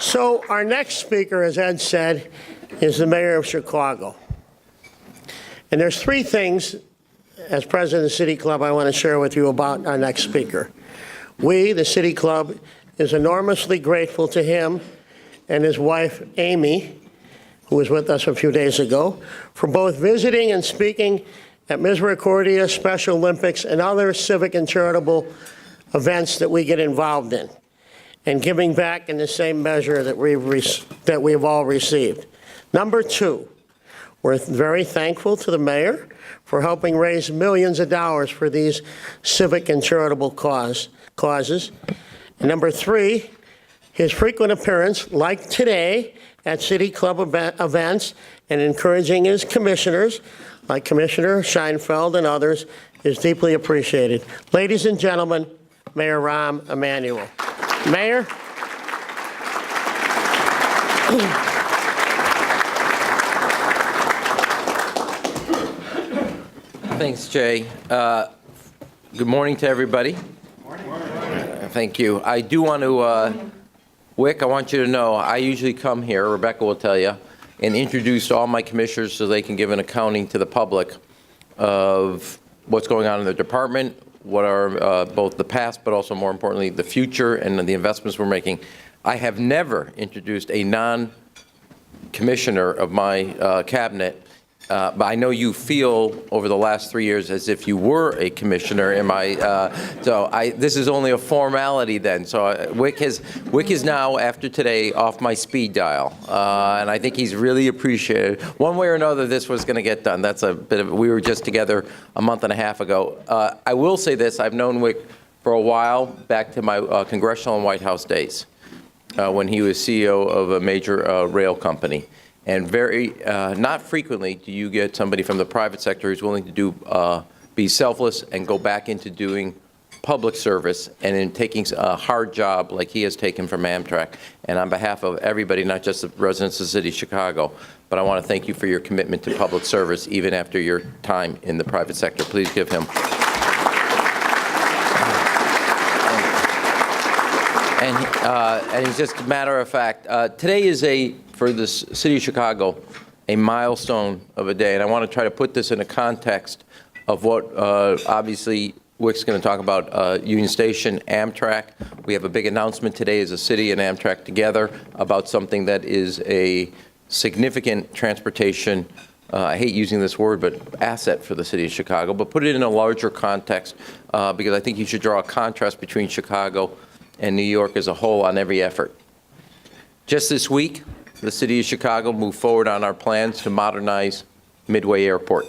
So our next speaker, as Ed said, is the mayor of Chicago. And there's three things, as president of the City Club, I want to share with you about our next speaker. We, the City Club, is enormously grateful to him and his wife, Amy, who was with us a few days ago, for both visiting and speaking at Misericordia, Special Olympics, and other civic and charitable events that we get involved in, and giving back in the same measure that we've all received. Number two, we're very thankful to the mayor for helping raise millions of dollars for these civic and charitable causes. And number three, his frequent appearance, like today, at City Club events and encouraging his commissioners, like Commissioner Scheinfeld and others, is deeply appreciated. Ladies and gentlemen, Mayor Rahm Emanuel. Mayor. Thanks, Jay. Good morning to everybody. Good morning. Thank you. I do want to, Wick, I want you to know I usually come here, Rebecca will tell you, and introduce all my commissioners so they can give an accounting to the public of what's going on in their department, what are both the past, but also more importantly, the future and the investments we're making. I have never introduced a non-commissioner of my cabinet, but I know you feel over the last 3 years as if you were a commissioner in my, this is only a formality then. So Wick is now, after today, off my speed dial, and I think he's really appreciated. One way or another, this was going to get done. That's a bit of, we were just together a month and a half ago. I will say this, I've known Wick for a while, back to my congressional and White House days, when he was CEO of a major rail company. And very, not frequently do you get somebody from the private sector who's willing to do, be selfless and go back into doing public service and in taking a hard job like he has taken from Amtrak. And on behalf of everybody, not just the residents of the city of Chicago, but I want to thank you for your commitment to public service even after your time in the private sector. Please give him. And he's just a matter of fact. Today is for the city of Chicago, a milestone of a day. And I want to try to put this in a context of what, obviously, Wick's going to talk about Union Station, Amtrak. We have a big announcement today as a city and Amtrak together about something that is a significant transportation, I hate using this word, but asset for the city of Chicago. But put it in a larger context, because I think you should draw a contrast between Chicago and New York as a whole on every effort. Just this week, the city of Chicago moved forward on our plans to modernize Midway Airport,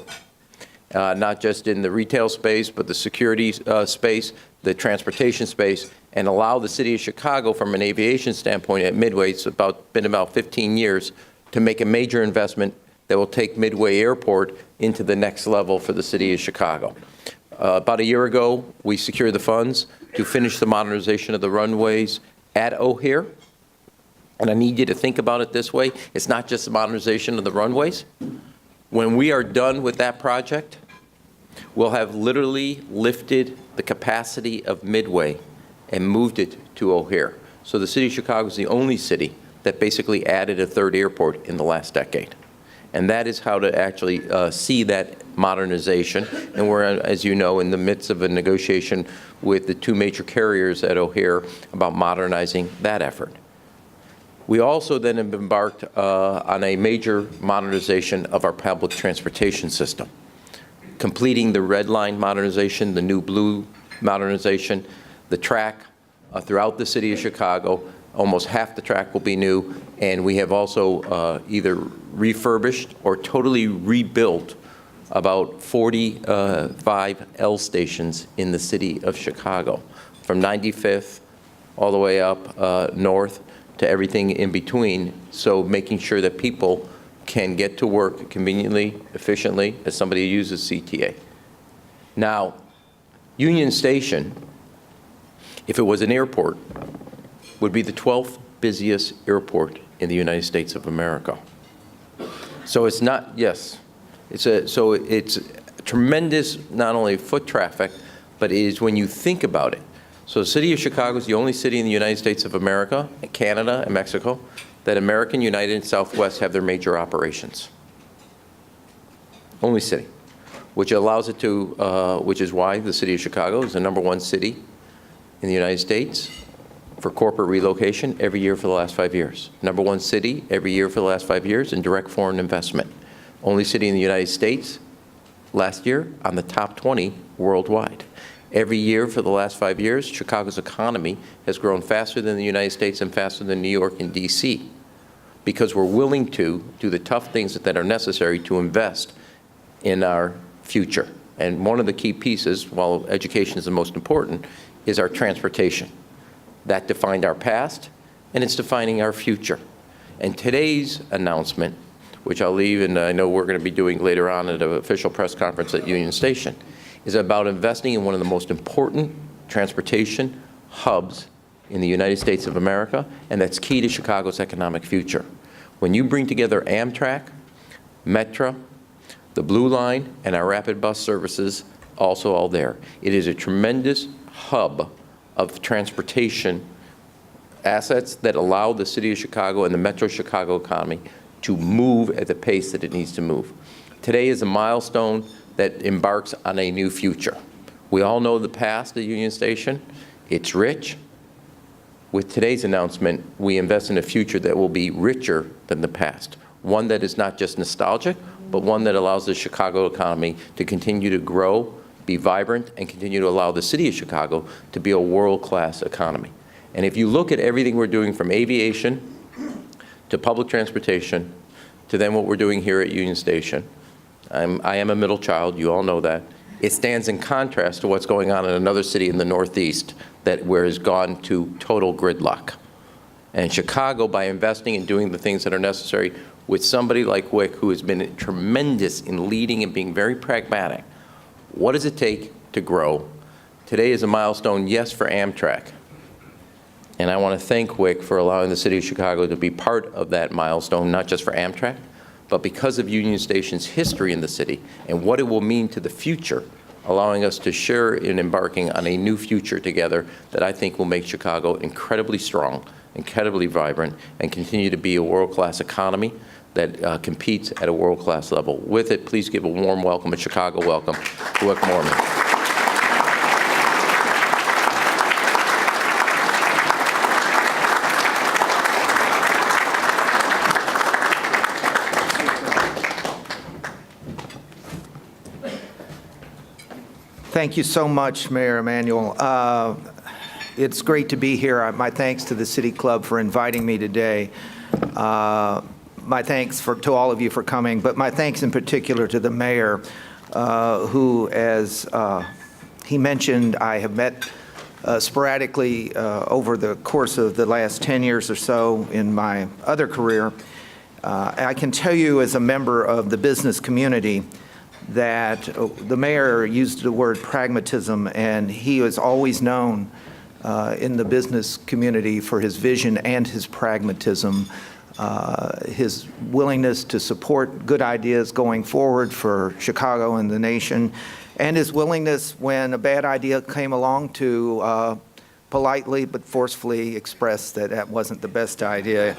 not just in the retail space, but the security space, the transportation space, and allow the city of Chicago, from an aviation standpoint at Midway, it's been about 15 years, to make a major investment that will take Midway Airport into the next level for the city of Chicago. About a year ago, we secured the funds to finish the modernization of the runways at O'Hare. And I need you to think about it this way. It's not just the modernization of the runways. When we are done with that project, we'll have literally lifted the capacity of Midway and moved it to O'Hare. So the city of Chicago is the only city that basically added a third airport in the last decade. And that is how to actually see that modernization. And we're, as you know, in the midst of a negotiation with the two major carriers at O'Hare about modernizing that effort. We also then have embarked on a major modernization of our public transportation system, completing the Red Line modernization, the New Blue modernization, the track throughout the city of Chicago. Almost half the track will be new, and we have also either refurbished or totally rebuilt about 45 L stations in the city of Chicago, from 95th all the way up north to everything in between, so making sure that people can get to work conveniently, efficiently, as somebody who uses CTA. Now, Union Station, if it was an airport, would be the 12th busiest airport in the United States of America. So it's not, yes, so it's tremendous, not only foot traffic, but it is when you think about it. So the city of Chicago is the only city in the United States of America, Canada, and Mexico that American, United, and Southwest have their major operations. Only city, which allows it to, which is why the city of Chicago is the #1 city in the United States for corporate relocation every year for the last 5 years. #1 city every year for the last 5 years in direct foreign investment. Only city in the United States last year on the top 20 worldwide. Every year for the last 5 years, Chicago's economy has grown faster than the United States and faster than New York and DC, because we're willing to do the tough things that are necessary to invest in our future. And one of the key pieces, while education is the most important, is our transportation. That defined our past, and it's defining our future. And today's announcement, which I'll leave, and I know we're going to be doing later on at an official press conference at Union Station, is about investing in one of the most important transportation hubs in the United States of America, and that's key to Chicago's economic future. When you bring together Amtrak, Metro, the Blue Line, and our rapid bus services, also all there, it is a tremendous hub of transportation assets that allow the city of Chicago and the Metro Chicago economy to move at the pace that it needs to move. Today is a milestone that embarks on a new future. We all know the past at Union Station. It's rich. With today's announcement, we invest in a future that will be richer than the past, one that is not just nostalgic, but one that allows the Chicago economy to continue to grow, be vibrant, and continue to allow the city of Chicago to be a world-class economy. And if you look at everything we're doing, from aviation to public transportation to then what we're doing here at Union Station, I am a middle child, you all know that. It stands in contrast to what's going on in another city in the Northeast where it's gone to total gridlock. And Chicago, by investing and doing the things that are necessary with somebody like Wick, who has been tremendous in leading and being very pragmatic, what does it take to grow? Today is a milestone, yes, for Amtrak. And I want to thank Wick for allowing the city of Chicago to be part of that milestone, not just for Amtrak, but because of Union Station's history in the city and what it will mean to the future, allowing us to share in embarking on a new future together that I think will make Chicago incredibly strong, incredibly vibrant, and continue to be a world-class economy that competes at a world-class level. With it, please give a warm welcome, a Chicago welcome to Wick Moorman. Thank you so much, Mayor Emanuel. It's great to be here. My thanks to the City Club for inviting me today. My thanks to all of you for coming, but my thanks in particular to the mayor, who, as he mentioned, I have met sporadically over the course of the last 10 years or so in my other career. I can tell you, as a member of the business community, that the mayor used the word pragmatism, and he was always known in the business community for his vision and his pragmatism, his willingness to support good ideas going forward for Chicago and the nation, and his willingness, when a bad idea came along, to politely but forcefully express that that wasn't the best idea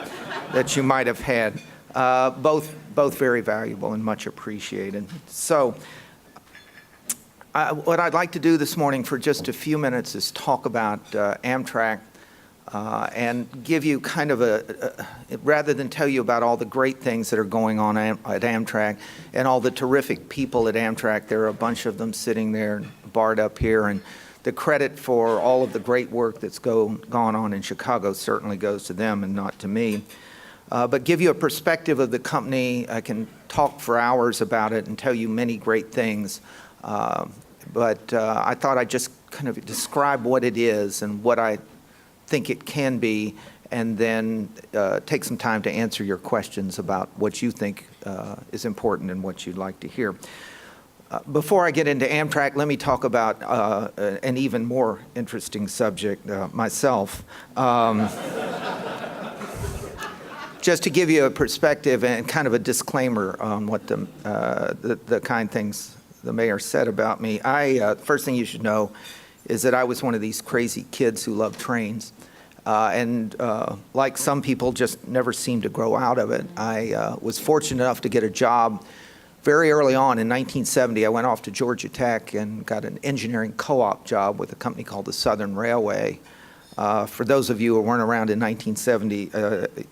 that you might have had. Both very valuable and much appreciated. So what I'd like to do this morning for just a few minutes is talk about Amtrak and give you kind of rather than tell you about all the great things that are going on at Amtrak and all the terrific people at Amtrak. There are a bunch of them sitting there barred up here, and the credit for all of the great work that's gone on in Chicago certainly goes to them and not to me. But give you a perspective of the company. I can talk for hours about it and tell you many great things. But I thought I'd just kind of describe what it is and what I think it can be, and then take some time to answer your questions about what you think is important and what you'd like to hear. Before I get into Amtrak, let me talk about an even more interesting subject, myself. Just to give you a perspective and kind of a disclaimer on what the kind things the mayor said about me. First thing you should know is that I was one of these crazy kids who loved trains. And like some people, just never seemed to grow out of it. I was fortunate enough to get a job very early on in 1970. I went off to Georgia Tech and got an engineering co-op job with a company called the Southern Railway. For those of you who weren't around in 1970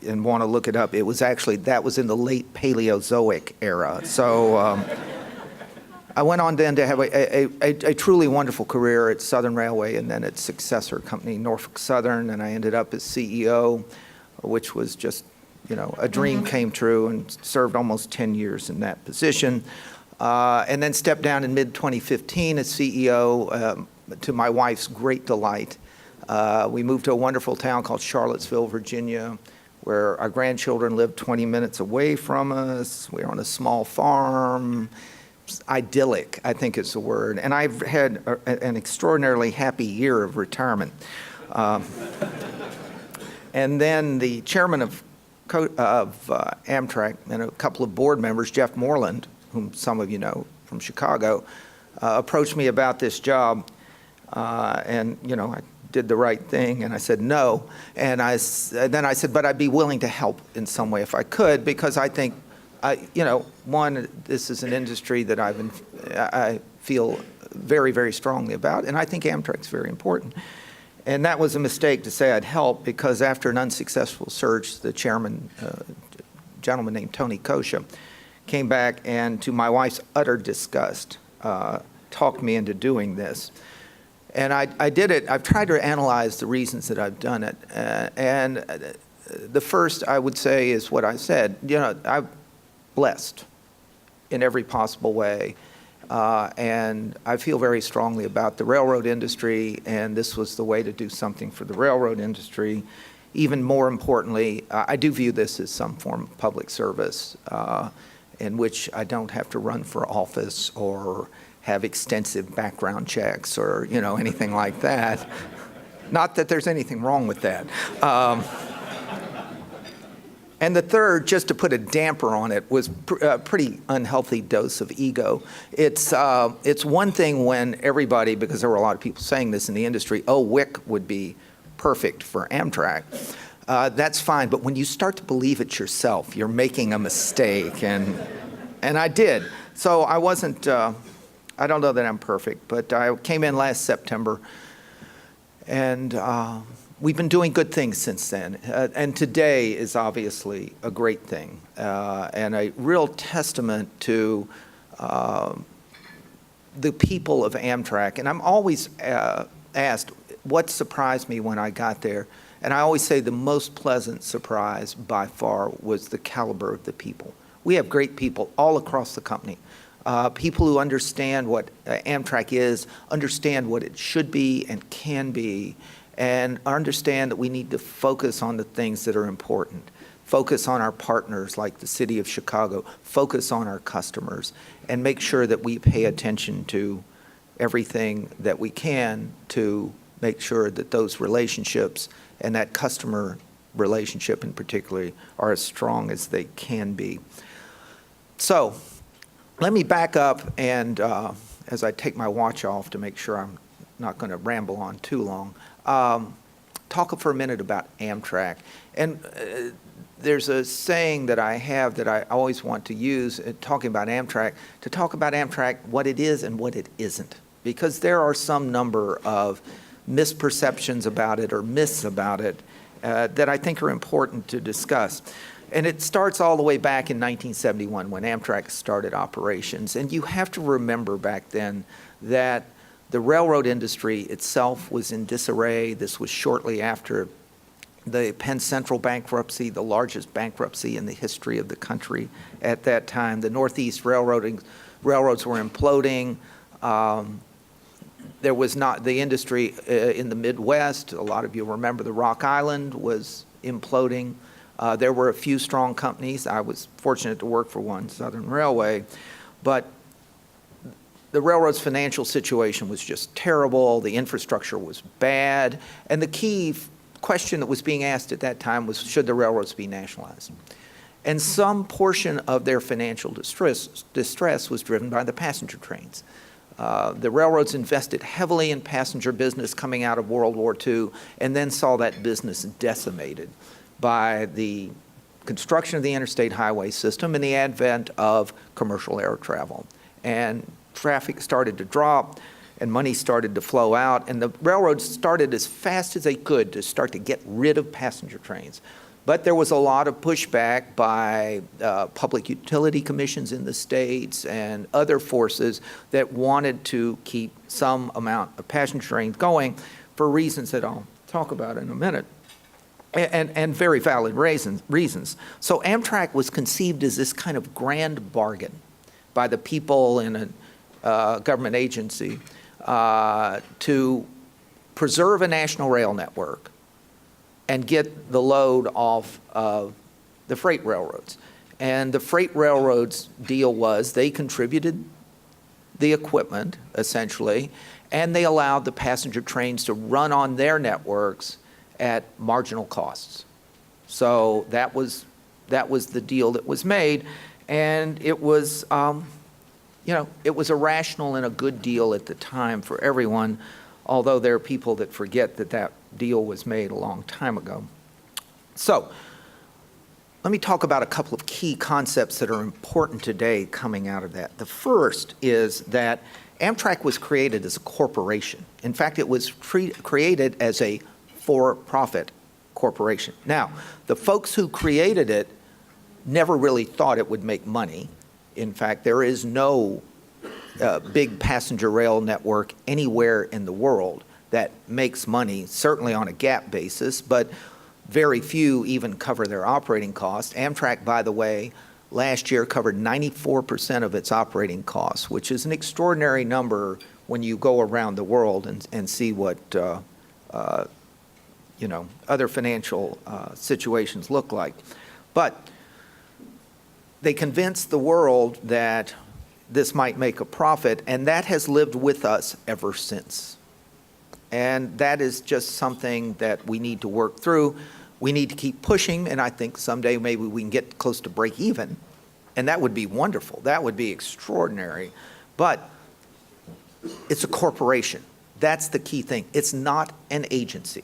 and want to look it up, it was actually, that was in the late Paleozoic era. So I went on then to have a truly wonderful career at Southern Railway and then its successor company, Norfolk Southern, and I ended up as CEO, which was just, you know, a dream came true, and served almost 10 years in that position. And then stepped down in mid-2015 as CEO, to my wife's great delight. We moved to a wonderful town called Charlottesville, Virginia, where our grandchildren lived 20 minutes away from us. We were on a small farm. Idyllic, I think is the word. And I've had an extraordinarily happy year of retirement. And then the chairman of Amtrak and a couple of board members, Jeff Moreland, whom some of you know from Chicago, approached me about this job. And, you know, I did the right thing, and I said no. And then I said, but I'd be willing to help in some way if I could, because I think, you know, one, this is an industry that I feel very, very strongly about, and I think Amtrak's very important. And that was a mistake to say I'd help, because after an unsuccessful search, the chairman, a gentleman named Tony Kosha, came back and, to my wife's utter disgust, talked me into doing this. And I did it. I've tried to analyze the reasons that I've done it. And the first, I would say, is what I said. You know, I'm blessed in every possible way. And I feel very strongly about the railroad industry, and this was the way to do something for the railroad industry. Even more importantly, I do view this as some form of public service in which I don't have to run for office or have extensive background checks or, you know, anything like that. Not that there's anything wrong with that. And the third, just to put a damper on it, was a pretty unhealthy dose of ego. It's one thing when everybody, because there were a lot of people saying this in the industry, oh, Wick would be perfect for Amtrak. That's fine, but when you start to believe it yourself, you're making a mistake, and I did. So I wasn't, I don't know that I'm perfect, but I came in last September, and we've been doing good things since then, and today is obviously a great thing, and a real testament to the people of Amtrak. And I'm always asked what surprised me when I got there, and I always say the most pleasant surprise by far was the caliber of the people. We have great people all across the company. People who understand what Amtrak is, understand what it should be and can be, and understand that we need to focus on the things that are important. Focus on our partners like the city of Chicago, focus on our customers, and make sure that we pay attention to everything that we can to make sure that those relationships and that customer relationship in particular are as strong as they can be. So let me back up and as I take my watch off to make sure I'm not going to ramble on too long, talk for a minute about Amtrak. And there's a saying that I have that I always want to use talking about Amtrak, to talk about Amtrak, what it is and what it isn't. Because there are some number of misperceptions about it or myths about it that I think are important to discuss. And it starts all the way back in 1971 when Amtrak started operations. And you have to remember back then that the railroad industry itself was in disarray. This was shortly after the Penn Central bankruptcy, the largest bankruptcy in the history of the country at that time. The Northeast railroads were imploding. There was not the industry in the Midwest. A lot of you remember the Rock Island was imploding. There were a few strong companies. I was fortunate to work for one, Southern Railway, but the railroad's financial situation was just terrible. The infrastructure was bad. And the key question that was being asked at that time was, should the railroads be nationalized? And some portion of their financial distress was driven by the passenger trains. The railroads invested heavily in passenger business coming out of World War II, and then saw that business decimated by the construction of the interstate highway system and the advent of commercial air travel. And traffic started to drop, and money started to flow out, and the railroads started as fast as they could to start to get rid of passenger trains. But there was a lot of pushback by public utility commissions in the states and other forces that wanted to keep some amount of passenger trains going for reasons that I'll talk about in a minute, and very valid reasons. So Amtrak was conceived as this kind of grand bargain by the people in a government agency to preserve a national rail network and get the load off of the freight railroads. And the freight railroads' deal was they contributed the equipment, essentially, and they allowed the passenger trains to run on their networks at marginal costs. So that was the deal that was made, and it was, it was a rational and a good deal at the time for everyone, although there are people that forget that that deal was made a long time ago. So let me talk about a couple of key concepts that are important today coming out of that. The first is that Amtrak was created as a corporation. In fact, it was created as a for-profit corporation. Now, the folks who created it never really thought it would make money. In fact, there is no big passenger rail network anywhere in the world that makes money, certainly on a GAAP basis, but very few even cover their operating costs. Amtrak, by the way, last year covered 94% of its operating costs, which is an extraordinary number when you go around the world and see what other financial situations look like. But they convinced the world that this might make a profit, and that has lived with us ever since. And that is just something that we need to work through. We need to keep pushing, and I think someday maybe we can get close to break even, and that would be wonderful. That would be extraordinary. But it's a corporation. That's the key thing. It's not an agency.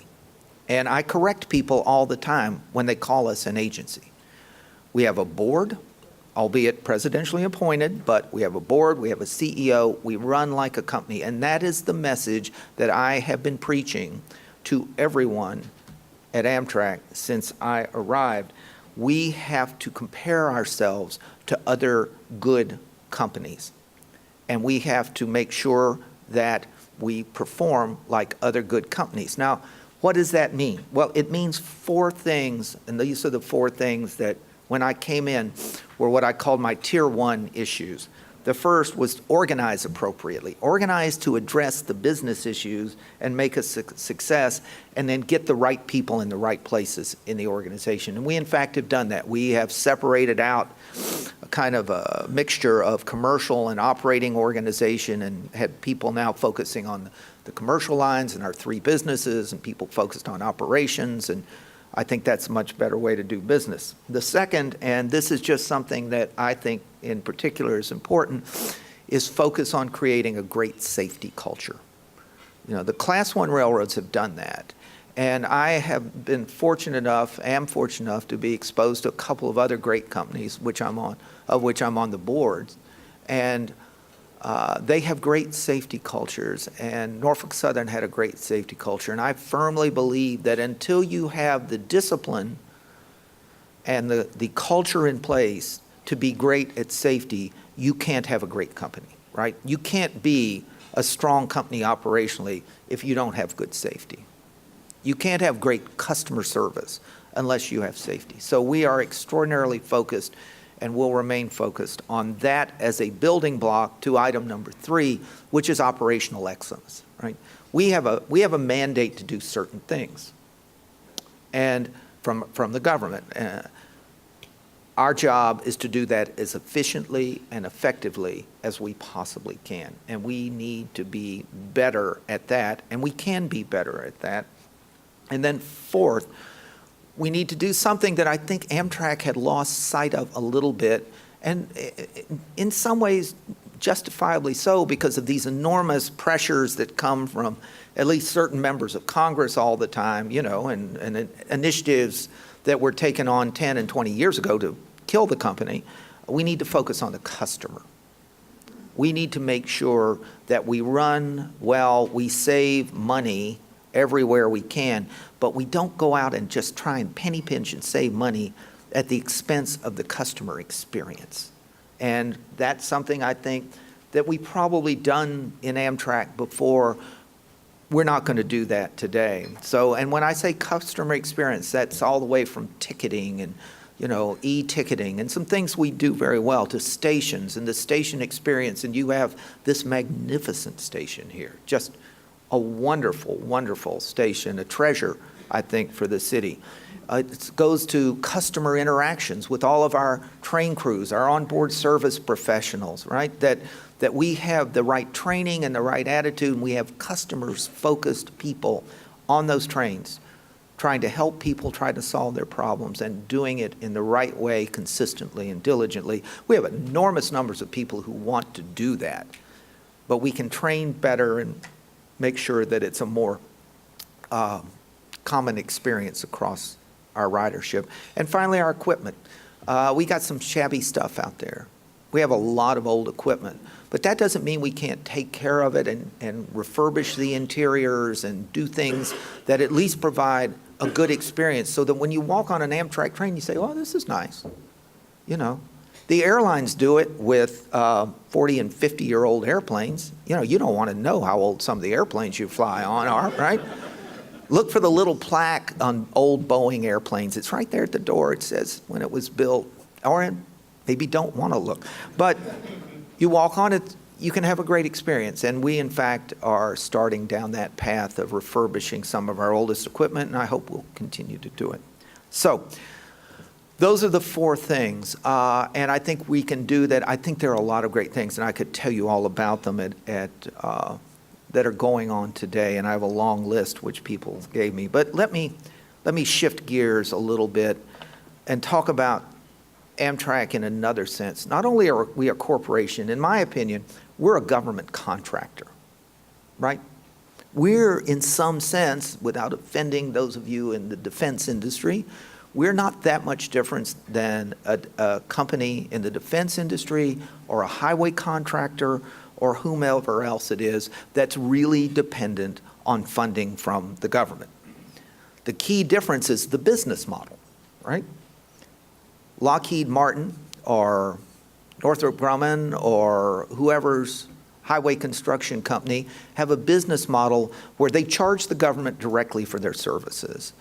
And I correct people all the time when they call us an agency. We have a board, albeit presidentially appointed, but we have a board, we have a CEO, we run like a company, and that is the message that I have been preaching to everyone at Amtrak since I arrived. We have to compare ourselves to other good companies, and we have to make sure that we perform like other good companies. Now, what does that mean? Well, it means four things, and these are the four things that when I came in were what I called my tier one issues. The first was organize appropriately, organize to address the business issues and make a success, and then get the right people in the right places in the organization. And we, in fact, have done that. We have separated out a kind of a mixture of commercial and operating organization, and had people now focusing on the commercial lines and our three businesses, and people focused on operations, and I think that's a much better way to do business. The second, and this is just something that I think in particular is important, is focus on creating a great safety culture. You know, the Class 1 railroads have done that. And I have been fortunate enough to be exposed to a couple of other great companies, of which I'm on the boards. And they have great safety cultures, and Norfolk Southern had a great safety culture. And I firmly believe that until you have the discipline and the culture in place to be great at safety, you can't have a great company, right? You can't be a strong company operationally if you don't have good safety. You can't have great customer service unless you have safety. So we are extraordinarily focused, and will remain focused on that as a building block to item number 3, which is operational excellence, right? We have a mandate to do certain things, and from the government. Our job is to do that as efficiently and effectively as we possibly can, and we need to be better at that, and we can be better at that. And then fourth, we need to do something that I think Amtrak had lost sight of a little bit, and in some ways justifiably so, because of these enormous pressures that come from at least certain members of Congress all the time, and initiatives that were taken on 10 and 20 years ago to kill the company. We need to focus on the customer. We need to make sure that we run well, we save money everywhere we can, but we don't go out and just try and penny pinch and save money at the expense of the customer experience. And that's something I think that we've probably done in Amtrak before. We're not going to do that today. So, and when I say customer experience, that's all the way from ticketing and e-ticketing and some things we do very well, to stations and the station experience. And you have this magnificent station here, just a wonderful, wonderful station, a treasure, I think, for the city. It goes to customer interactions with all of our train crews, our onboard service professionals, right? That we have the right training and the right attitude, and we have customers-focused people on those trains, trying to help people try to solve their problems and doing it in the right way, consistently and diligently. We have enormous numbers of people who want to do that, but we can train better and make sure that it's a more common experience across our ridership. And finally, our equipment. We got some shabby stuff out there. We have a lot of old equipment, but that doesn't mean we can't take care of it and refurbish the interiors and do things that at least provide a good experience, so that when you walk on an Amtrak train, you say, oh, this is nice. The airlines do it with 40 and 50-year-old airplanes. You don't want to know how old some of the airplanes you fly on are, right? Look for the little plaque on old Boeing airplanes. It's right there at the door. It says when it was built, or maybe don't want to look. But you walk on it, you can have a great experience. And we, in fact, are starting down that path of refurbishing some of our oldest equipment, and I hope we'll continue to do it. So those are the four things, and I think we can do that. I think there are a lot of great things, and I could tell you all about them that are going on today, and I have a long list which people gave me. But let me shift gears a little bit and talk about Amtrak in another sense. Not only are we a corporation, in my opinion, we're a government contractor, right? We're, in some sense, without offending those of you in the defense industry, we're not that much different than a company in the defense industry or a highway contractor or whomever else it is that's really dependent on funding from the government. The key difference is the business model, right? Lockheed Martin or Northrop Grumman or whoever's highway construction company have a business model where they charge the government directly for their services.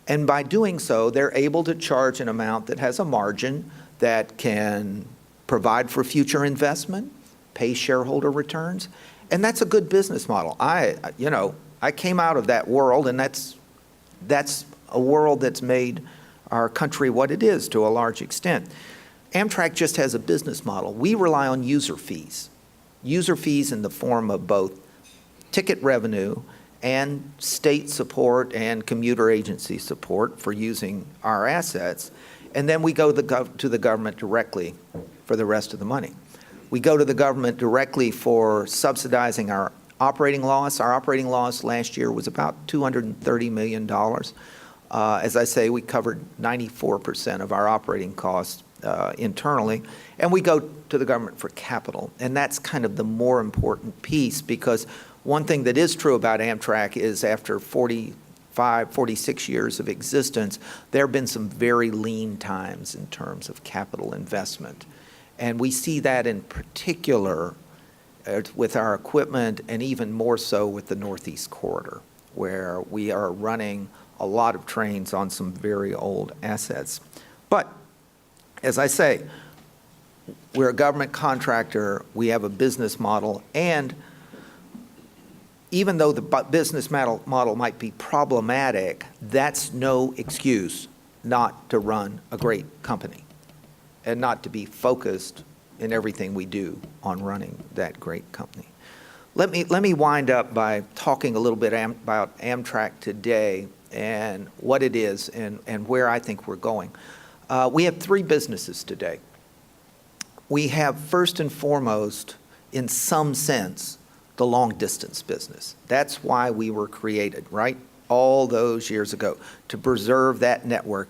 And by doing so, they're able to charge an amount that has a margin that can provide for future investment, pay shareholder returns, and that's a good business model. I came out of that world, and that's a world that's made our country what it is to a large extent. Amtrak just has a business model. We rely on user fees in the form of both ticket revenue and state support and commuter agency support for using our assets, and then we go to the government directly for the rest of the money. We go to the government directly for subsidizing our operating loss. Our operating loss last year was about $230 million. As I say, we covered 94% of our operating costs internally, and we go to the government for capital. And that's kind of the more important piece, because one thing that is true about Amtrak is after 45, 46 years of existence, there have been some very lean times in terms of capital investment. And we see that in particular with our equipment, and even more so with the Northeast Corridor, where we are running a lot of trains on some very old assets. But as I say, we're a government contractor, we have a business model, and even though the business model might be problematic, that's no excuse not to run a great company and not to be focused in everything we do on running that great company. Let me wind up by talking a little bit about Amtrak today and what it is and where I think we're going. We have three businesses today. We have, first and foremost, in some sense, the long-distance business. That's why we were created, right? All those years ago, to preserve that network.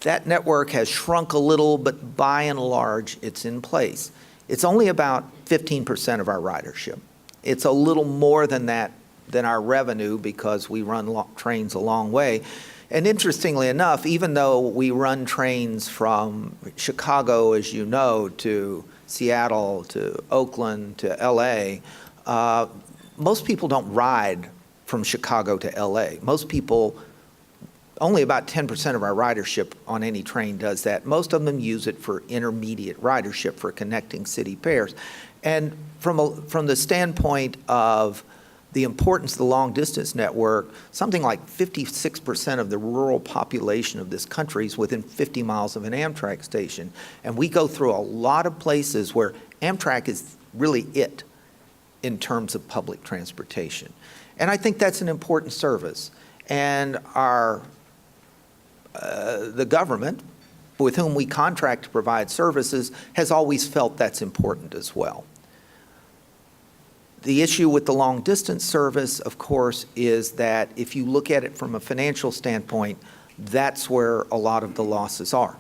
That network has shrunk a little, but by and large, it's in place. It's only about 15% of our ridership. It's a little more than that, than our revenue, because we run trains a long way. And interestingly enough, even though we run trains from Chicago, as you know, to Seattle, to Oakland, to LA, most people don't ride from Chicago to LA. Most people, only about 10% of our ridership on any train does that. Most of them use it for intermediate ridership, for connecting city pairs. And from the standpoint of the importance of the long-distance network, something like 56% of the rural population of this country is within 50 miles of an Amtrak station. And we go through a lot of places where Amtrak is really it in terms of public transportation. And I think that's an important service. And the government, with whom we contract to provide services, has always felt that's important as well. The issue with the long-distance service, of course, is that if you look at it from a financial standpoint, that's where a lot of the losses are.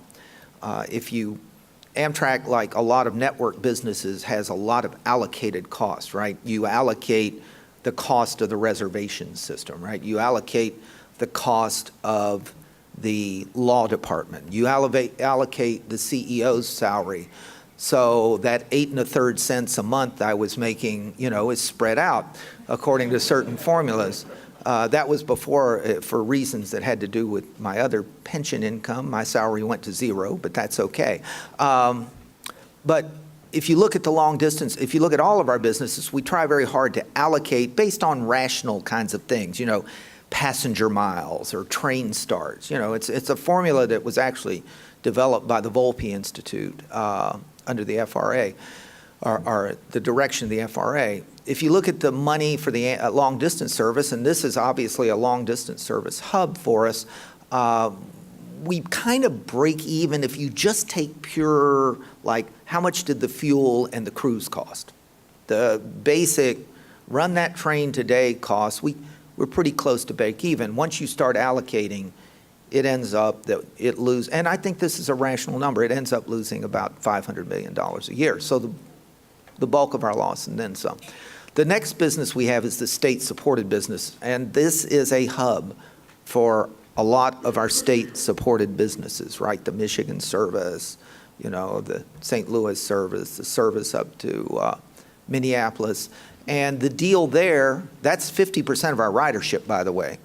Amtrak, like a lot of network businesses, has a lot of allocated costs, right? You allocate the cost of the reservation system, right? You allocate the cost of the law department. You allocate the CEO's salary. So that 8 1/3 cents a month I was making, is spread out according to certain formulas. That was before, for reasons that had to do with my other pension income. My salary went to zero, but that's okay. But if you look at the long distance, if you look at all of our businesses, we try very hard to allocate based on rational kinds of things, passenger miles or train starts. It's a formula that was actually developed by the Volpe Institute under the FRA, or the direction of the FRA. If you look at the money for the long-distance service, and this is obviously a long-distance service hub for us, we kind of break even if you just take pure, like, how much did the fuel and the cruise cost? The basic run that train today costs, we're pretty close to break even. Once you start allocating, it ends up that it loses, and I think this is a rational number, it ends up losing about $500 million a year. So the bulk of our loss and then some. The next business we have is the state-supported business, and this is a hub for a lot of our state-supported businesses, right? The Michigan service, the St. Louis service, the service up to Minneapolis. And the deal there, that's 50% of our ridership, by the way.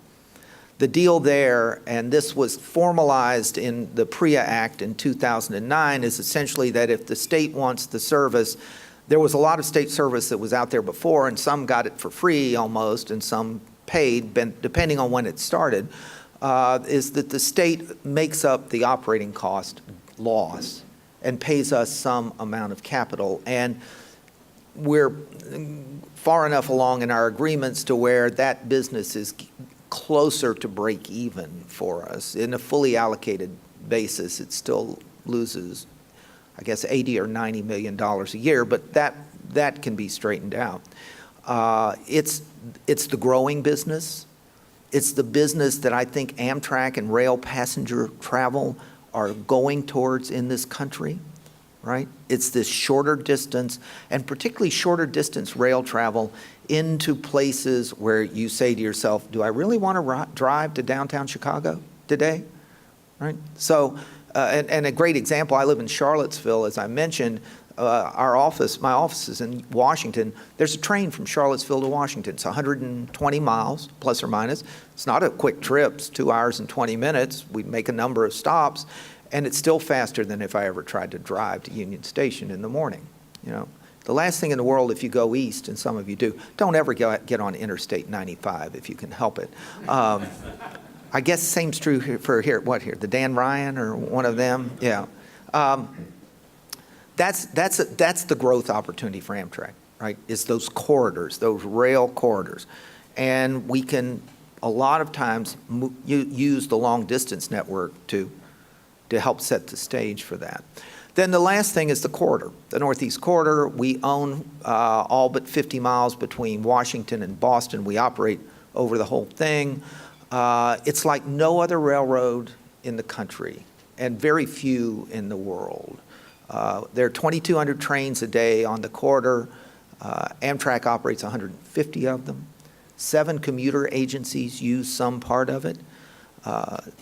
The deal there, and this was formalized in the PREA Act in 2009, is essentially that if the state wants the service, there was a lot of state service that was out there before, and some got it for free almost, and some paid, depending on when it started, is that the state makes up the operating cost loss and pays us some amount of capital. And we're far enough along in our agreements to where that business is closer to break even for us. In a fully allocated basis, it still loses, I guess, $80 or $90 million a year, but that can be straightened out. It's the growing business. It's the business that I think Amtrak and rail passenger travel are going towards in this country, right? It's this shorter distance, and particularly shorter distance rail travel into places where you say to yourself, do I really want to drive to downtown Chicago today, right? So, and a great example, I live in Charlottesville, as I mentioned. My office is in Washington. There's a train from Charlottesville to Washington. It's 120 miles, plus or minus. It's not a quick trip. It's 2 hours and 20 minutes. We make a number of stops, and it's still faster than if I ever tried to drive to Union Station in the morning. The last thing in the world, if you go east, and some of you do, don't ever get on Interstate 95 if you can help it. I guess the same's true for the Dan Ryan or one of them? Yeah. That's the growth opportunity for Amtrak, right? It's those corridors, those rail corridors. And we can, a lot of times, use the long-distance network to help set the stage for that. Then the last thing is the corridor, the Northeast Corridor. We own all but 50 miles between Washington and Boston. We operate over the whole thing. It's like no other railroad in the country, and very few in the world. There are 2,200 trains a day on the corridor. Amtrak operates 150 of them. 7 commuter agencies use some part of it.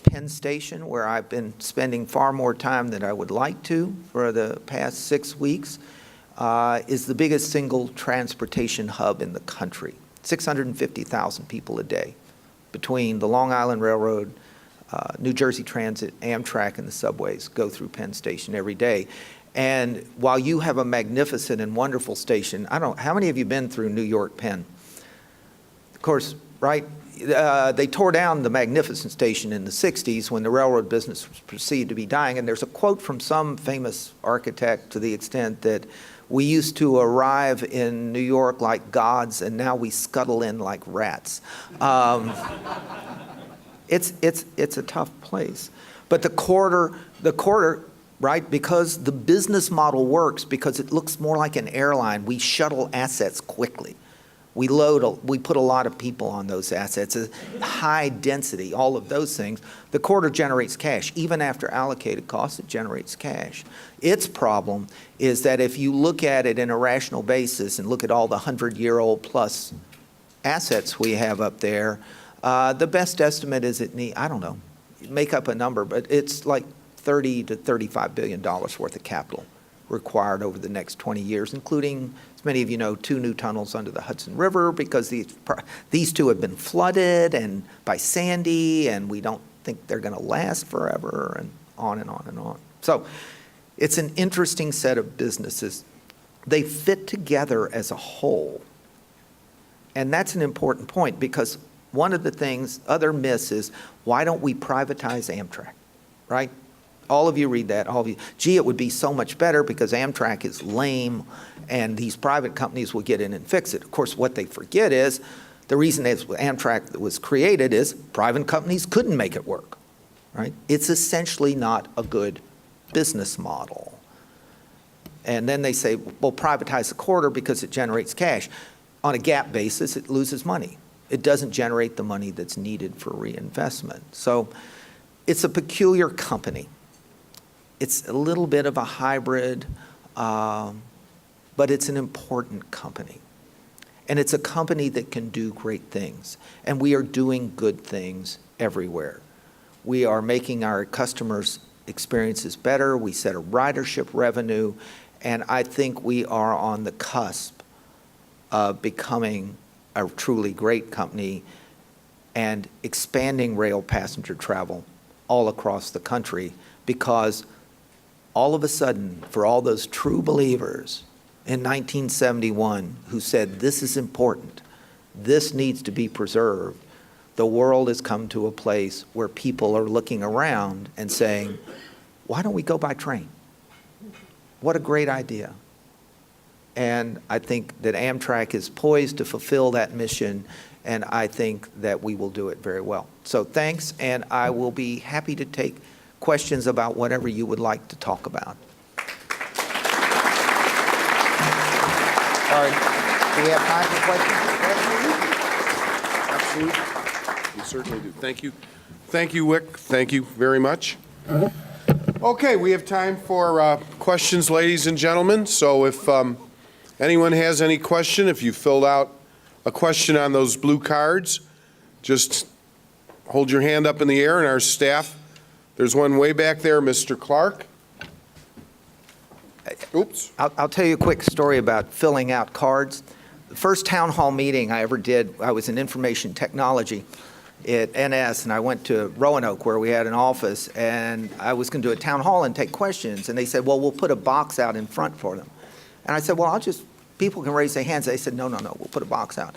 Penn Station, where I've been spending far more time than I would like to for the past 6 weeks, is the biggest single transportation hub in the country. 650,000 people a day between the Long Island Railroad, New Jersey Transit, Amtrak, and the subways go through Penn Station every day. And while you have a magnificent and wonderful station, how many of you been through New York Penn? Of course, right? They tore down the magnificent station in the 60s when the railroad business was perceived to be dying. And there's a quote from some famous architect to the extent that we used to arrive in New York like gods, and now we scuttle in like rats. It's a tough place. But the corridor, right, because the business model works, because it looks more like an airline, we shuttle assets quickly. We put a lot of people on those assets, high density, all of those things. The corridor generates cash. Even after allocated costs, it generates cash. Its problem is that if you look at it in a rational basis and look at all the 100-year-old plus assets we have up there, the best estimate is I don't know, make up a number, but it's like $30 to $35 billion worth of capital required over the next 20 years, including, as many of you know, 2 new tunnels under the Hudson River, because these 2 have been flooded and by Sandy, and we don't think they're going to last forever, and on and on and on. So it's an interesting set of businesses. They fit together as a whole. And that's an important point, because one of the things, other myths is, why don't we privatize Amtrak, right? All of you read that, all of you. Gee, it would be so much better because Amtrak is lame and these private companies will get in and fix it. Of course, what they forget is the reason Amtrak was created is private companies couldn't make it work, right? It's essentially not a good business model. And then they say, well, privatize the corridor because it generates cash. On a GAAP basis, it loses money. It doesn't generate the money that's needed for reinvestment. So it's a peculiar company. It's a little bit of a hybrid, but it's an important company. And it's a company that can do great things. And we are doing good things everywhere. We are making our customers' experiences better. We set a ridership revenue. And I think we are on the cusp of becoming a truly great company and expanding rail passenger travel all across the country, because all of a sudden, for all those true believers in 1971 who said, this is important, this needs to be preserved, the world has come to a place where people are looking around and saying, why don't we go by train? What a great idea. And I think that Amtrak is poised to fulfill that mission, and I think that we will do it very well. So thanks, and I will be happy to take questions about whatever you would like to talk about. All right. Do we have time for questions? Absolutely. We certainly do. Thank you. Thank you, Wick. Thank you very much. Okay, we have time for questions, ladies and gentlemen. So if anyone has any question, if you filled out a question on those blue cards, just hold your hand up in the air, and our staff, there's one way back there, Mr. Clark. Oops. I'll tell you a quick story about filling out cards. The first town hall meeting I ever did, I was in information technology at NS, and I went to Roanoke where we had an office, and I was going to do a town hall and take questions, and they said, well, we'll put a box out in front for them. And I said, well, people can raise their hands. They said, no, we'll put a box out.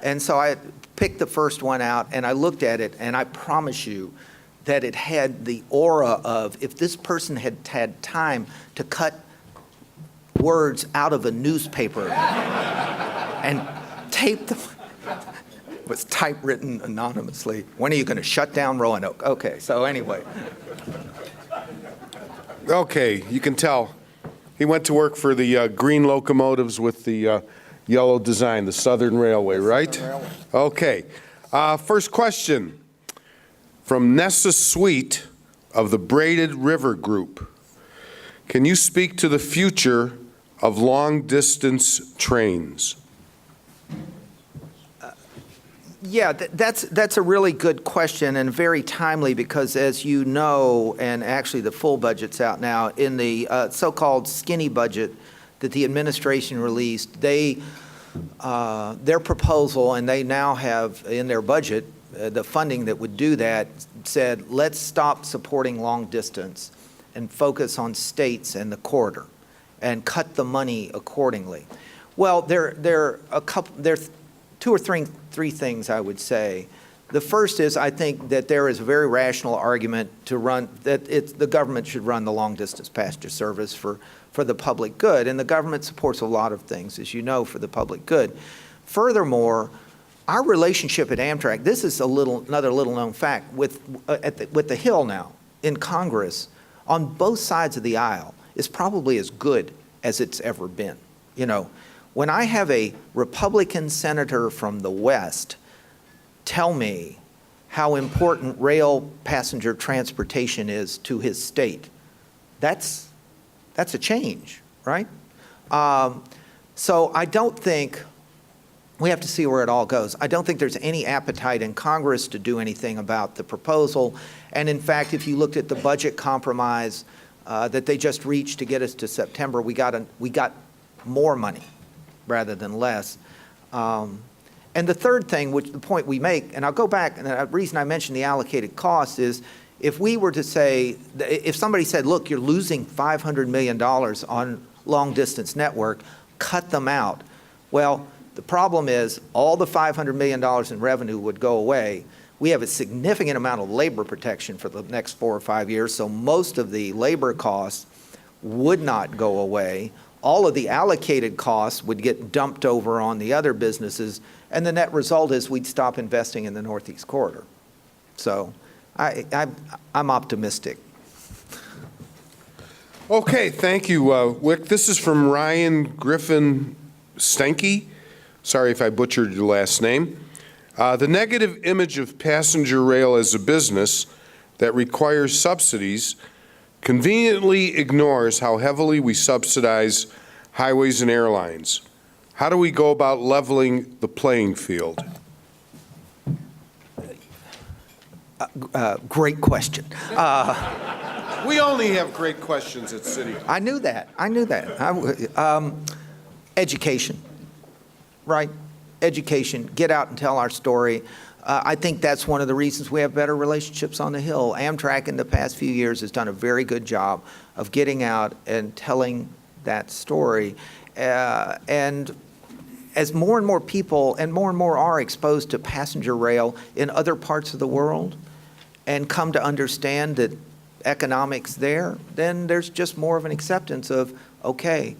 And so I picked the first one out, and I looked at it, and I promise you that it had the aura of, if this person had had time to cut words out of a newspaper and tape them, it was typewritten anonymously. When are you going to shut down Roanoke? Okay, so anyway. Okay, you can tell. He went to work for the green locomotives with the yellow design, the Southern Railway, right? Okay. First question from Nessa Sweet of the Braided River Group. Can you speak to the future of long-distance trains? Yeah, that's a really good question and very timely because, as you know, and actually the full budget's out now, in the so-called skinny budget that the administration released, their proposal, and they now have in their budget the funding that would do that, said let's stop supporting long distance and focus on states and the corridor and cut the money accordingly. Well, there's two or three things I would say. The first is I think that there is a very rational argument to run, that the government should run the long-distance passenger service for the public good, and the government supports a lot of things, as you know, for the public good. Furthermore, our relationship at Amtrak, this is another little-known fact, with the Hill now in Congress, on both sides of the aisle, is probably as good as it's ever been. You know, when I have a Republican senator from the West tell me how important rail passenger transportation is to his state, that's a change, right? So I don't think, we have to see where it all goes. I don't think there's any appetite in Congress to do anything about the proposal. And in fact, if you looked at the budget compromise that they just reached to get us to September, we got more money rather than less. And the third thing, which the point we make, and I'll go back, and the reason I mentioned the allocated cost is, if we were to say, if somebody said, look, you're losing $500 million on long-distance network, cut them out. Well, the problem is all the $500 million in revenue would go away. We have a significant amount of labor protection for the next 4 or 5 years, so most of the labor costs would not go away. All of the allocated costs would get dumped over on the other businesses, and the net result is we'd stop investing in the Northeast Corridor. So I'm optimistic. Okay, thank you, Wick. This is from Ryan Griffin Stenke. Sorry if I butchered your last name. The negative image of passenger rail as a business that requires subsidies conveniently ignores how heavily we subsidize highways and airlines. How do we go about leveling the playing field? Great question. We only have great questions at City. I knew that. Education, right? Education. Get out and tell our story. I think that's one of the reasons we have better relationships on the Hill. Amtrak in the past few years has done a very good job of getting out and telling that story. And as more and more people and more are exposed to passenger rail in other parts of the world and come to understand that economics there, then there's just more of an acceptance of, okay,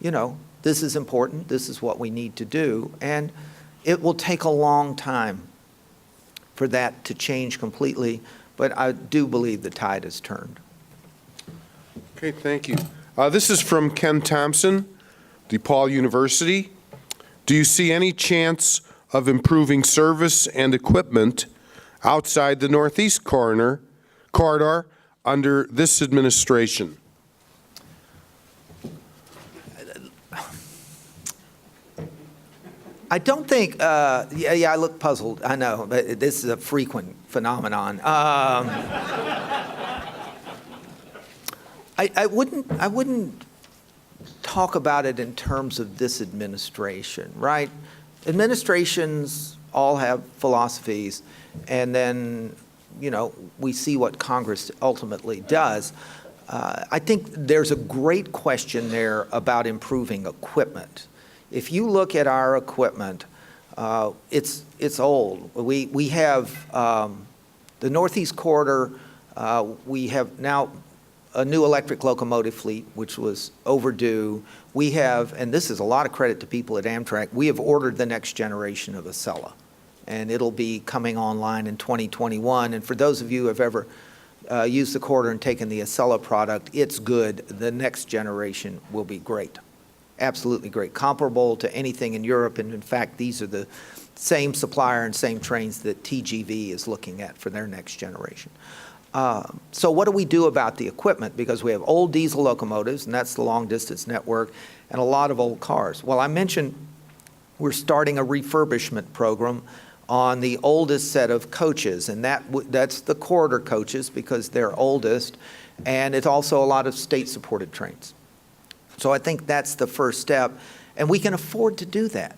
you know, this is important, this is what we need to do, and it will take a long time for that to change completely, but I do believe the tide has turned. Okay, thank you. This is from Ken Thompson, DePaul University. Do you see any chance of improving service and equipment outside the Northeast corridor under this administration? I don't think, yeah, I look puzzled, I know, but this is a frequent phenomenon. I wouldn't talk about it in terms of this administration, right? Administrations all have philosophies, and then, you know, we see what Congress ultimately does. I think there's a great question there about improving equipment. If you look at our equipment, it's old. We have the Northeast Corridor. We have now a new electric locomotive fleet, which was overdue. We have, and this is a lot of credit to people at Amtrak, we have ordered the next generation of Acela, and it'll be coming online in 2021. And for those of you who have ever used the corridor and taken the Acela product, it's good. The next generation will be great. Absolutely great. Comparable to anything in Europe. And in fact, these are the same supplier and same trains that TGV is looking at for their next generation. So what do we do about the equipment? Because we have old diesel locomotives, and that's the long-distance network, and a lot of old cars. Well, I mentioned we're starting a refurbishment program on the oldest set of coaches, and that's the corridor coaches because they're oldest, and it's also a lot of state-supported trains. So I think that's the first step, and we can afford to do that,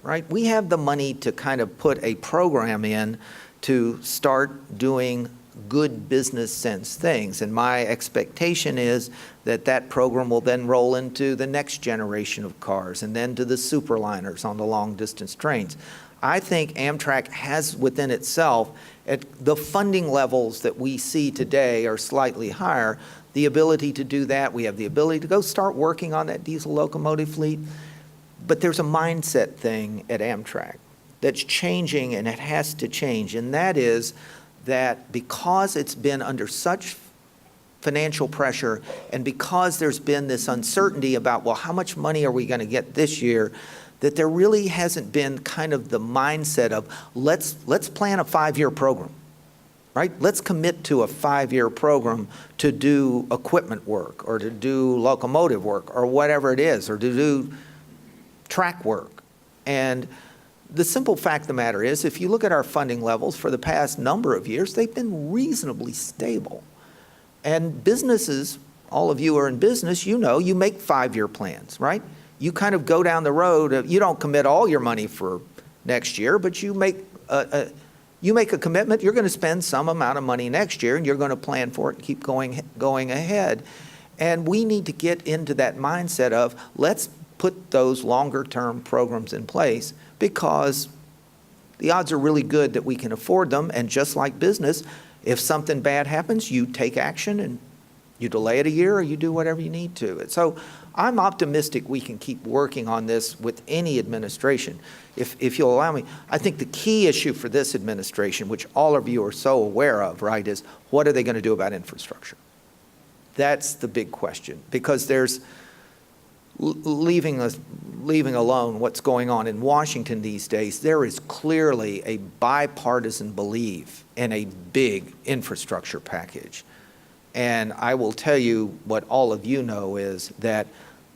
right? We have the money to kind of put a program in to start doing good business sense things, and my expectation is that that program will then roll into the next generation of cars and then to the superliners on the long-distance trains. I think Amtrak has within itself, at the funding levels that we see today are slightly higher, the ability to do that. We have the ability to go start working on that diesel locomotive fleet. But there's a mindset thing at Amtrak that's changing, and it has to change. And that is that because it's been under such financial pressure and because there's been this uncertainty about, well, how much money are we going to get this year, that there really hasn't been kind of the mindset of let's plan a 5-year program. Right? Let's commit to a 5-year program to do equipment work or to do locomotive work or whatever it is, or to do track work. And the simple fact of the matter is, if you look at our funding levels for the past number of years, they've been reasonably stable. And businesses, all of you are in business, you know, you make 5-year plans, right? You kind of go down the road, you don't commit all your money for next year, but you make a commitment, you're going to spend some amount of money next year, and you're going to plan for it and keep going ahead. And we need to get into that mindset of let's put those longer-term programs in place, because the odds are really good that we can afford them. And just like business, if something bad happens, you take action and you delay it a year or you do whatever you need to. So I'm optimistic we can keep working on this with any administration. If you'll allow me, I think the key issue for this administration, which all of you are so aware of, right, is what are they going to do about infrastructure? That's the big question, because there's leaving alone what's going on in Washington these days, there is clearly a bipartisan belief in a big infrastructure package. And I will tell you what all of you know is that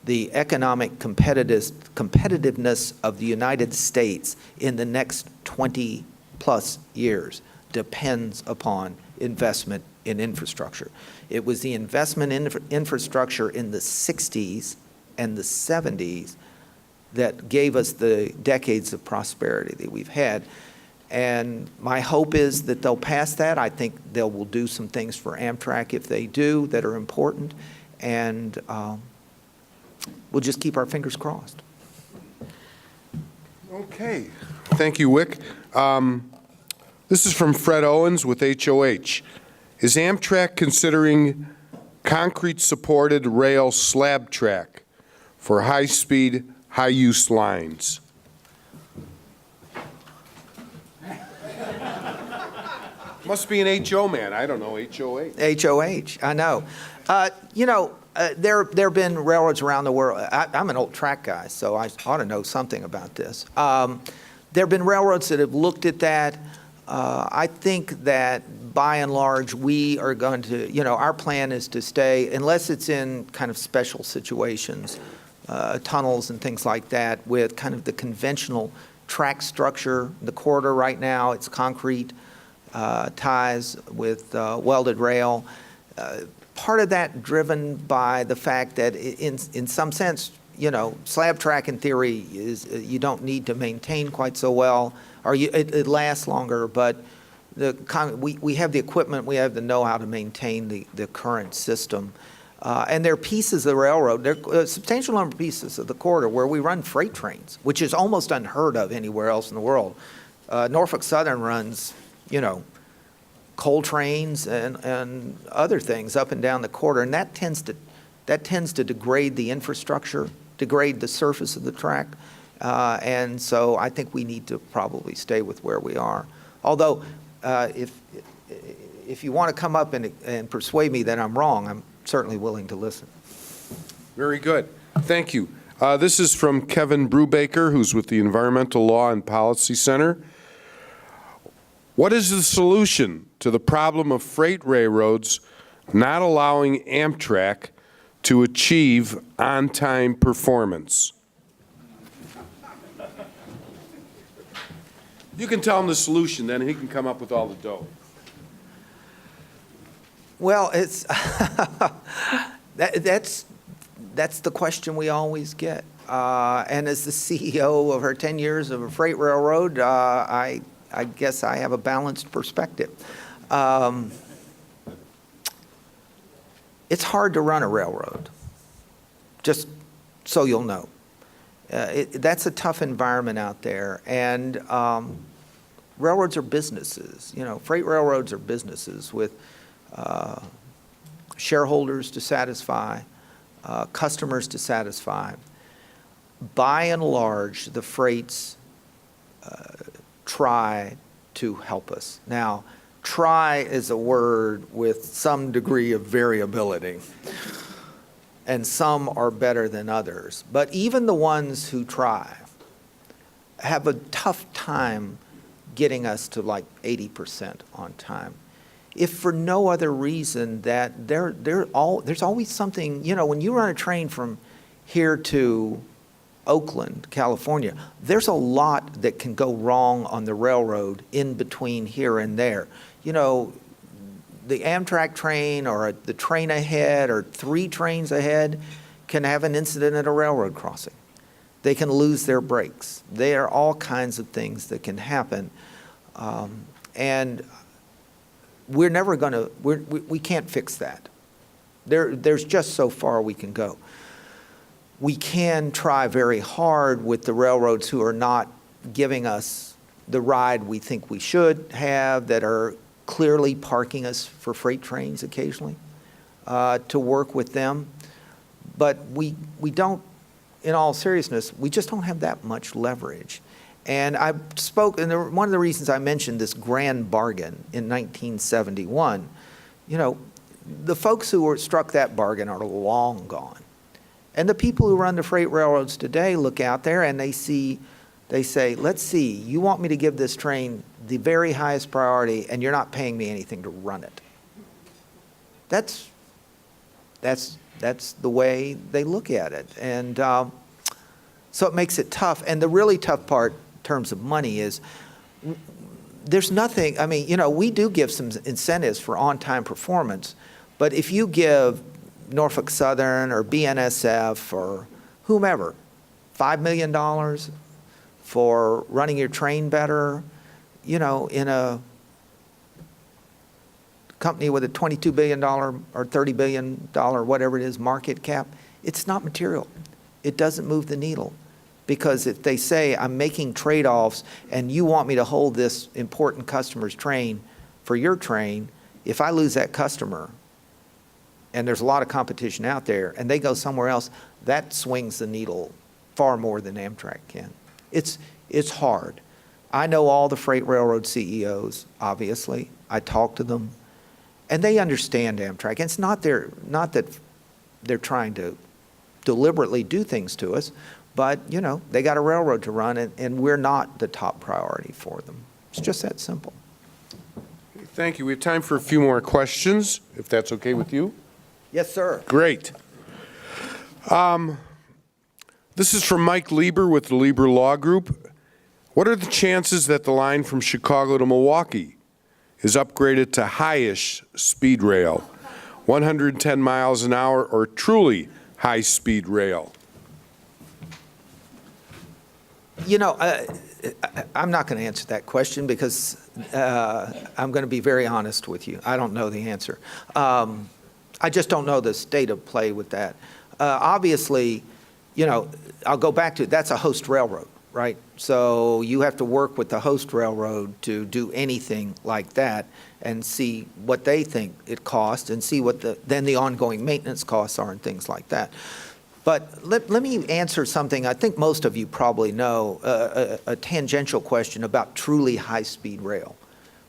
the economic competitiveness of the United States in the next 20+ years depends upon investment in infrastructure. It was the investment in infrastructure in the 60s and the 70s that gave us the decades of prosperity that we've had. And my hope is that they'll pass that. I think they will do some things for Amtrak if they do that are important. And we'll just keep our fingers crossed. Okay. Thank you, Wick. This is from Fred Owens with HOH. Is Amtrak considering concrete-supported rail slab track for high-speed, high-use lines? Must be an HO man. I don't know, HOH. HOH, I know. There have been railroads around the world. I'm an old track guy, so I ought to know something about this. There have been railroads that have looked at that. I think that by and large, we are going to, our plan is to stay, unless it's in kind of special situations, tunnels and things like that, with kind of the conventional track structure. The corridor right now, it's concrete ties with welded rail. Part of that driven by the fact that in some sense, slab track in theory is you don't need to maintain quite so well, or it lasts longer, but we have the equipment, we have the know-how to maintain the current system. And there are pieces of the railroad, there are a substantial number of pieces of the corridor where we run freight trains, which is almost unheard of anywhere else in the world. Norfolk Southern runs, coal trains and other things up and down the corridor, and that tends to degrade the infrastructure, degrade the surface of the track, and so I think we need to probably stay with where we are. Although, if you want to come up and persuade me that I'm wrong, I'm certainly willing to listen. Very good. Thank you. This is from Kevin Brubaker, who's with the Environmental Law and Policy Center. What is the solution to the problem of freight railroads not allowing Amtrak to achieve on-time performance? You can tell him the solution, then he can come up with all the dough. Well, it's that's the question we always get. And as the CEO of her 10 years of a freight railroad, I guess I have a balanced perspective. It's hard to run a railroad, just so you'll know. That's a tough environment out there, and railroads are businesses. You know, freight railroads are businesses with shareholders to satisfy, customers to satisfy. By and large, the freights try to help us. Now, try is a word with some degree of variability, and some are better than others. But even the ones who try have a tough time getting us to like 80% on time. If for no other reason that there's always something, you know, when you run a train from here to Oakland, California, there's a lot that can go wrong on the railroad in between here and there. You know, the Amtrak train or the train ahead or 3 trains ahead can have an incident at a railroad crossing. They can lose their brakes. There are all kinds of things that can happen. And we're never going to, we can't fix that. There's just so far we can go. We can try very hard with the railroads who are not giving us the ride we think we should have, that are clearly parking us for freight trains occasionally, to work with them. But we don't, in all seriousness, we just don't have that much leverage. And I spoke, and one of the reasons I mentioned this grand bargain in 1971, you know, the folks who struck that bargain are long gone. And the people who run the freight railroads today look out there and they say, let's see, you want me to give this train the very highest priority and you're not paying me anything to run it. That's the way they look at it. And so it makes it tough. And the really tough part in terms of money is there's nothing, I mean, you know, we do give some incentives for on-time performance, but if you give Norfolk Southern or BNSF or whomever $5 million for running your train better, you know, in a company with a $22 billion or $30 billion, whatever it is, market cap, it's not material. It doesn't move the needle. Because if they say, I'm making trade-offs and you want me to hold this important customer's train for your train, if I lose that customer, and there's a lot of competition out there, and they go somewhere else, that swings the needle far more than Amtrak can. It's hard. I know all the freight railroad CEOs, obviously. I talk to them, and they understand Amtrak. It's not that they're trying to deliberately do things to us, but, you know, they got a railroad to run, and we're not the top priority for them. It's just that simple. Thank you. We have time for a few more questions, if that's okay with you. Yes, sir. Great. This is from Mike Lieber with the Lieber Law Group. What are the chances that the line from Chicago to Milwaukee is upgraded to high-ish speed rail, 110 miles an hour, or truly high-speed rail? You know, I'm not going to answer that question because I'm going to be very honest with you. I don't know the answer. I just don't know the state of play with that. Obviously, you know, I'll go back to, that's a host railroad, right? So you have to work with the host railroad to do anything like that and see what they think it costs and see what then the ongoing maintenance costs are and things like that. But let me answer something I think most of you probably know, a tangential question about truly high-speed rail.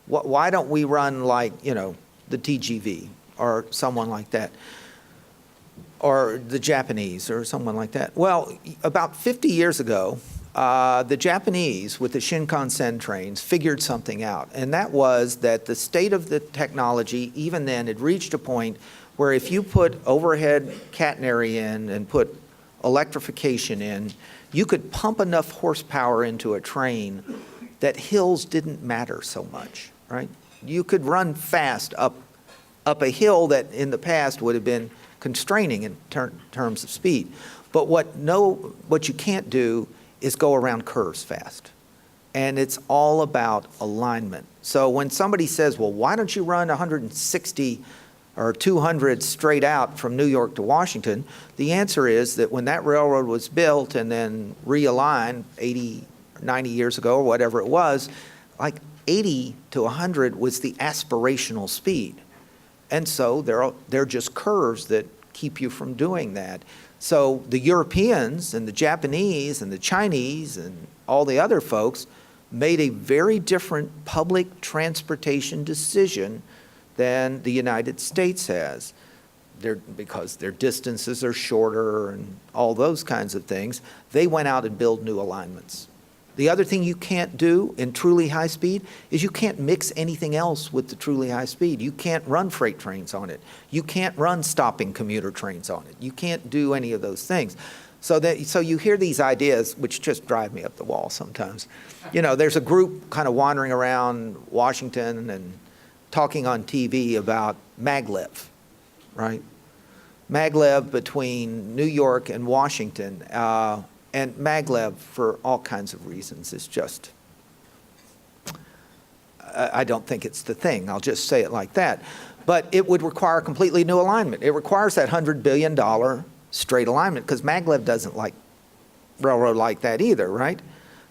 Why don't we run like, you know, the TGV or someone like that, or the Japanese or someone like that. Well, about 50 years ago, the Japanese with the Shinkansen trains figured something out, and that was that the state of the technology even then had reached a point where if you put overhead catenary in and put electrification in, you could pump enough horsepower into a train that hills didn't matter so much, right? You could run fast up a hill that in the past would have been constraining in terms of speed. But what you can't do is go around curves fast. And it's all about alignment. So when somebody says, well, why don't you run 160 or 200 straight out from New York to Washington, the answer is that when that railroad was built and then realigned 80, 90 years ago or whatever it was, like 80 to 100 was the aspirational speed. And so they're just curves that keep you from doing that. So the Europeans and the Japanese and the Chinese and all the other folks made a very different public transportation decision than the United States has. Because their distances are shorter and all those kinds of things, they went out and built new alignments. The other thing you can't do in truly high speed is you can't mix anything else with the truly high speed. You can't run freight trains on it. You can't run stopping commuter trains on it. You can't do any of those things. So you hear these ideas, which just drive me up the wall sometimes. You know, there's a group kind of wandering around Washington and talking on TV about maglev, right? Maglev between New York and Washington. And maglev, for all kinds of reasons, is just, I don't think it's the thing. I'll just say it like that. But it would require a completely new alignment. It requires that $100 billion straight alignment, because maglev doesn't like railroad like that either, right?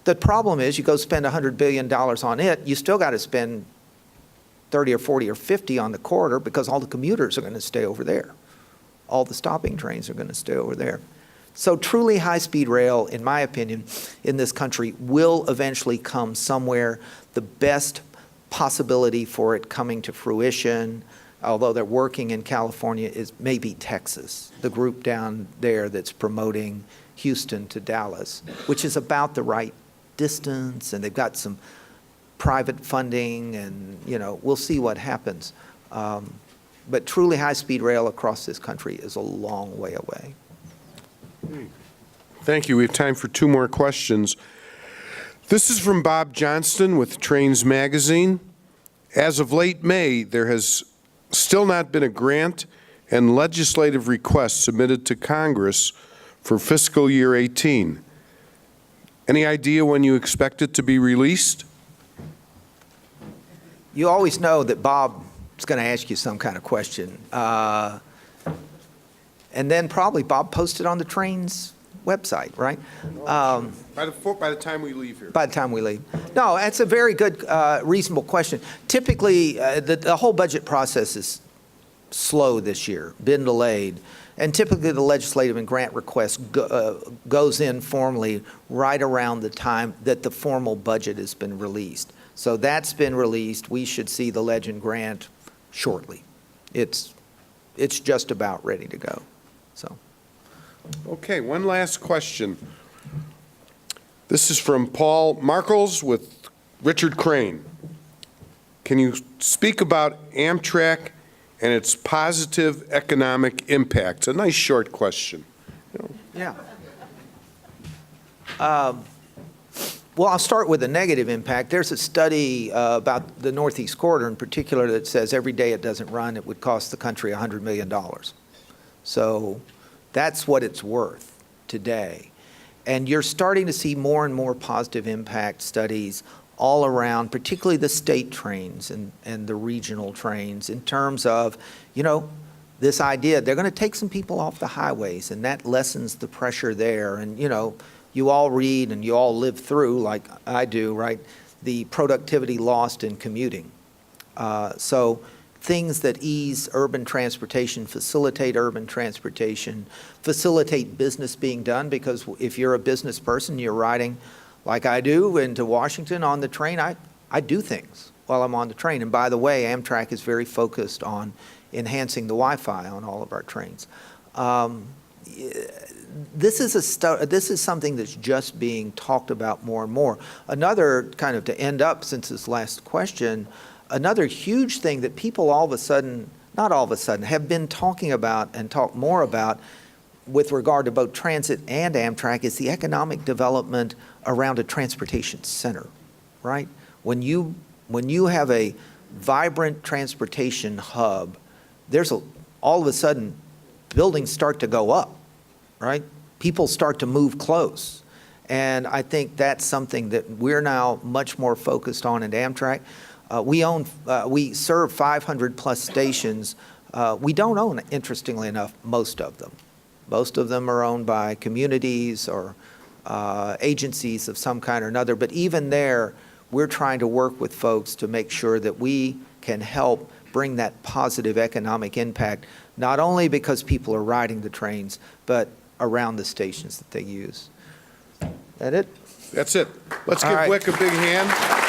The problem is you go spend $100 billion on it, you still got to spend 30 or 40 or 50 on the corridor, because all the commuters are going to stay over there. All the stopping trains are going to stay over there. So truly high-speed rail, in my opinion, in this country will eventually come somewhere. The best possibility for it coming to fruition, although they're working in California, is maybe Texas, the group down there that's promoting Houston to Dallas, which is about the right distance, and they've got some private funding, and we'll see what happens. But truly high-speed rail across this country is a long way away. Thank you. We have time for two more questions. This is from Bob Johnston with Trains Magazine. As of late May, there has still not been a grant and legislative request submitted to Congress for fiscal year 18. Any idea when you expect it to be released? You always know that Bob is going to ask you some kind of question. And then probably Bob posted on the train's website, right? By the time we leave here. By the time we leave. No, that's a very good, reasonable question. Typically, the whole budget process is slow this year, been delayed. And typically the legislative and grant request goes in formally right around the time that the formal budget has been released. So that's been released. We should see the legend grant shortly. It's just about ready to go. So. Okay, one last question. This is from Paul Markles with Richard Crane. Can you speak about Amtrak and its positive economic impacts? A nice short question. Yeah. Well, I'll start with the negative impact. There's a study about the Northeast Corridor in particular that says every day it doesn't run, it would cost the country $100 million. So that's what it's worth today. And you're starting to see more and more positive impact studies all around, particularly the state trains and the regional trains, in terms of, this idea they're going to take some people off the highways, and that lessens the pressure there. And, you all read and you all live through, like I do, right, the productivity lost in commuting. So things that ease urban transportation, facilitate business being done, because if you're a business person, you're riding like I do into Washington on the train, I do things. while I'm on the train. And by the way, Amtrak is very focused on enhancing the Wi-Fi on all of our trains. This is something that's just being talked about more and more. Another kind of, to end up since this last question, another huge thing that people all of a sudden, not all of a sudden, have been talking about and talk more about with regard to both transit and Amtrak is the economic development around a transportation center, right? When you have a vibrant transportation hub, there's all of a sudden buildings start to go up, right? People start to move close. And I think that's something that we're now much more focused on at Amtrak. We serve 500 plus stations. We don't own, interestingly enough, most of them. Most of them are owned by communities or agencies of some kind or another. But even there, we're trying to work with folks to make sure that we can help bring that positive economic impact, not only because people are riding the trains, but around the stations that they use. That it? That's it. Let's All give right. Wick a big hand.